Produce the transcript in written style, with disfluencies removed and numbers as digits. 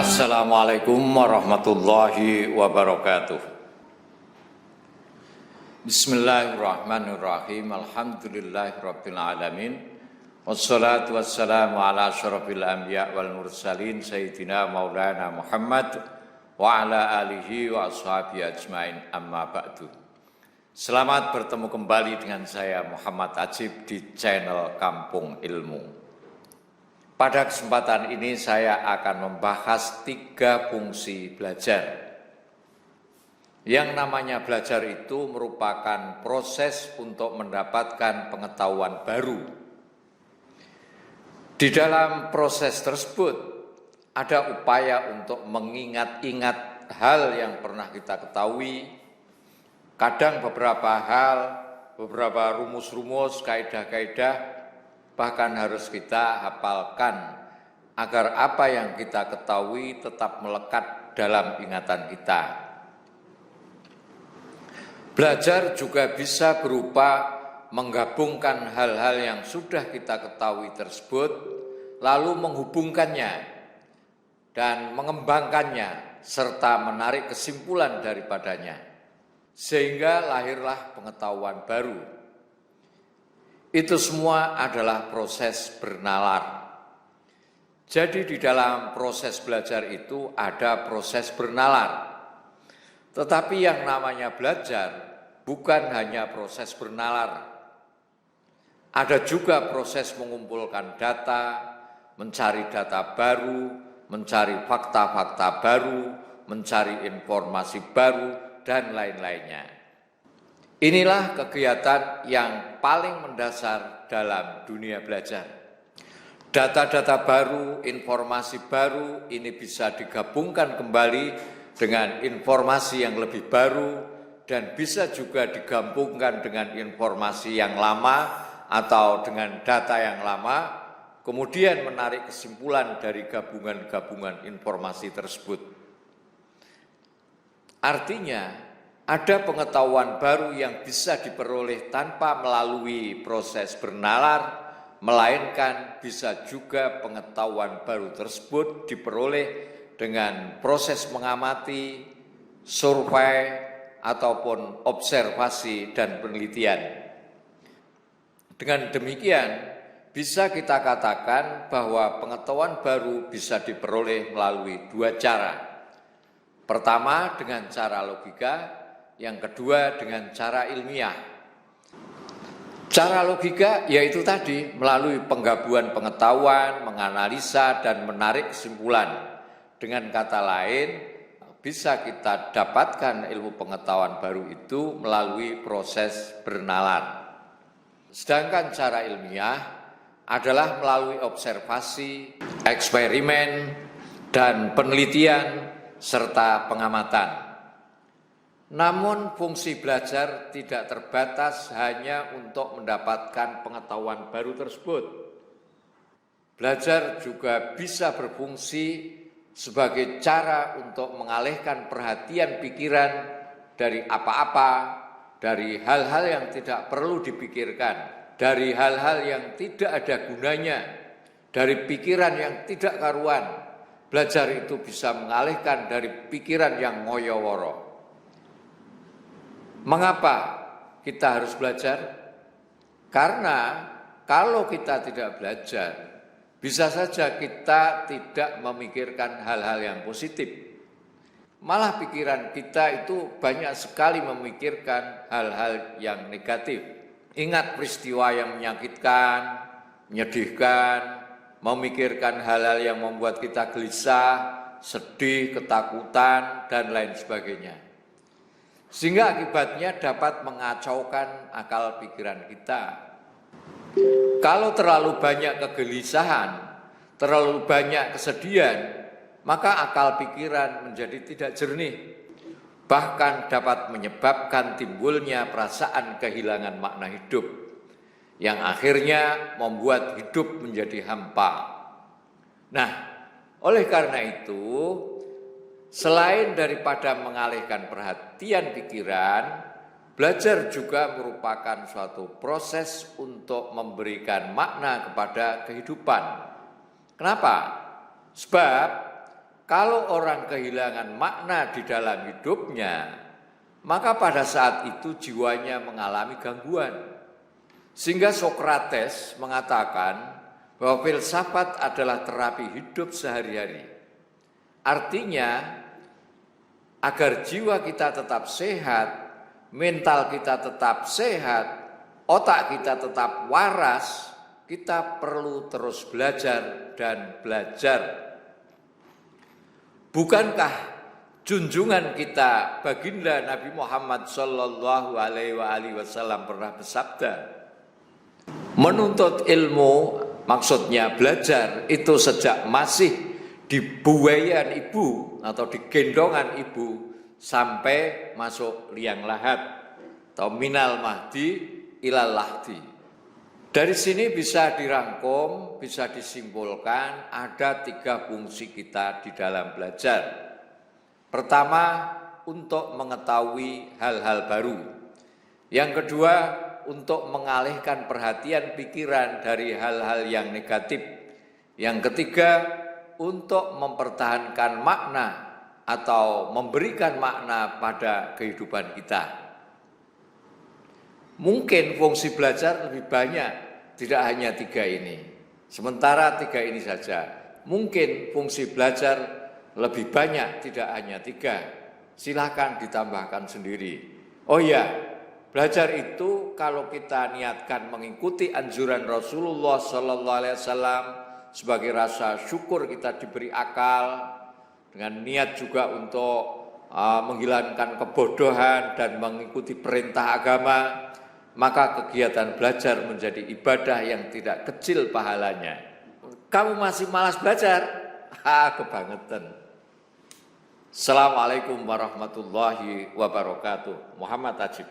Assalamualaikum warahmatullahi wabarakatuh. Bismillahirrahmanirrahim. Alhamdulillahirabbil alamin. Wassalatu wassalamu ala asyrafil anbiya wal mursalin sayyidina maulana Muhammad wa ala alihi wa ashabihi ajmain, amma ba'du. Selamat bertemu kembali dengan saya Muhammad Ajib di channel Kampung Ilmu. Pada kesempatan ini saya akan membahas 3 fungsi belajar. Yang namanya belajar itu merupakan proses untuk mendapatkan pengetahuan baru. Di dalam proses tersebut ada upaya untuk mengingat-ingat hal yang pernah kita ketahui. Kadang beberapa hal, beberapa rumus-rumus, kaidah-kaidah bahkan harus kita hafalkan agar apa yang kita ketahui tetap melekat dalam ingatan kita. Belajar juga bisa berupa menggabungkan hal-hal yang sudah kita ketahui tersebut, lalu menghubungkannya dan mengembangkannya serta menarik kesimpulan daripadanya, sehingga lahirlah pengetahuan baru. Itu semua adalah proses bernalar. Jadi di dalam proses belajar itu ada proses bernalar. Tetapi yang namanya belajar bukan hanya proses bernalar. Ada juga proses mengumpulkan data, mencari data baru, mencari fakta-fakta baru, mencari informasi baru, dan lain-lainnya. Inilah kegiatan yang paling mendasar dalam dunia belajar. Data-data baru, informasi baru ini bisa digabungkan kembali dengan informasi yang lebih baru dan bisa juga digabungkan dengan informasi yang lama atau dengan data yang lama, kemudian menarik kesimpulan dari gabungan-gabungan informasi tersebut. Artinya, ada pengetahuan baru yang bisa diperoleh tanpa melalui proses bernalar, melainkan bisa juga pengetahuan baru tersebut diperoleh dengan proses mengamati, survei, ataupun observasi dan penelitian. Dengan demikian, bisa kita katakan bahwa pengetahuan baru bisa diperoleh melalui 2 cara. Pertama, dengan cara logika. Yang kedua dengan cara ilmiah. Cara logika yaitu tadi melalui penggabungan pengetahuan, menganalisa dan menarik kesimpulan. Dengan kata lain, bisa kita dapatkan ilmu pengetahuan baru itu melalui proses bernalar. Sedangkan cara ilmiah adalah melalui observasi, eksperimen, dan penelitian serta pengamatan. Namun fungsi belajar tidak terbatas hanya untuk mendapatkan pengetahuan baru tersebut. Belajar juga bisa berfungsi sebagai cara untuk mengalihkan perhatian pikiran dari apa-apa, dari hal-hal yang tidak perlu dipikirkan, dari hal-hal yang tidak ada gunanya, dari pikiran yang tidak karuan. Belajar itu bisa mengalihkan dari pikiran yang ngoyo-woro. Mengapa kita harus belajar? Karena kalau kita tidak belajar, bisa saja kita tidak memikirkan hal-hal yang positif. Malah pikiran kita itu banyak sekali memikirkan hal-hal yang negatif. Ingat peristiwa yang menyakitkan, menyedihkan, memikirkan hal-hal yang membuat kita gelisah, sedih, ketakutan, dan lain sebagainya. Sehingga akibatnya dapat mengacaukan akal pikiran kita. Kalau terlalu banyak kegelisahan, terlalu banyak kesedihan, maka akal pikiran menjadi tidak jernih. Bahkan dapat menyebabkan timbulnya perasaan kehilangan makna hidup, yang akhirnya membuat hidup menjadi hampa. Nah, oleh karena itu, selain daripada mengalihkan perhatian pikiran, belajar juga merupakan suatu proses untuk memberikan makna kepada kehidupan. Kenapa? Sebab kalau orang kehilangan makna di dalam hidupnya, maka pada saat itu jiwanya mengalami gangguan. Sehingga Sokrates mengatakan bahwa filsafat adalah terapi hidup sehari-hari. Artinya, agar jiwa kita tetap sehat, mental kita tetap sehat, otak kita tetap waras, kita perlu terus belajar dan belajar. Bukankah junjungan kita baginda Nabi Muhammad sallallahu alaihi wasallam pernah bersabda, menuntut ilmu, maksudnya belajar, itu sejak masih di buayan ibu atau di gendongan ibu sampai masuk liang lahat atau minal mahdi ilal lahdi. Dari sini bisa dirangkum, bisa disimpulkan ada 3 fungsi kita di dalam belajar. Pertama, untuk mengetahui hal-hal baru. Yang kedua, untuk mengalihkan perhatian pikiran dari hal-hal yang negatif. Yang ketiga, untuk mempertahankan makna atau memberikan makna pada kehidupan kita. Mungkin fungsi belajar lebih banyak, tidak hanya 3 ini. Sementara 3 ini saja. Mungkin fungsi belajar lebih banyak, tidak hanya 3. Silakan ditambahkan sendiri. Oh ya, belajar itu kalau kita niatkan mengikuti anjuran Rasulullah sallallahu alaihi wasallam sebagai rasa syukur kita diberi akal, dengan niat juga untuk menghilangkan kebodohan dan mengikuti perintah agama, maka kegiatan belajar menjadi ibadah yang tidak kecil pahalanya. Kamu masih malas belajar? Kebangetan. Assalamualaikum warahmatullahi wabarakatuh. Muhammad Ajib.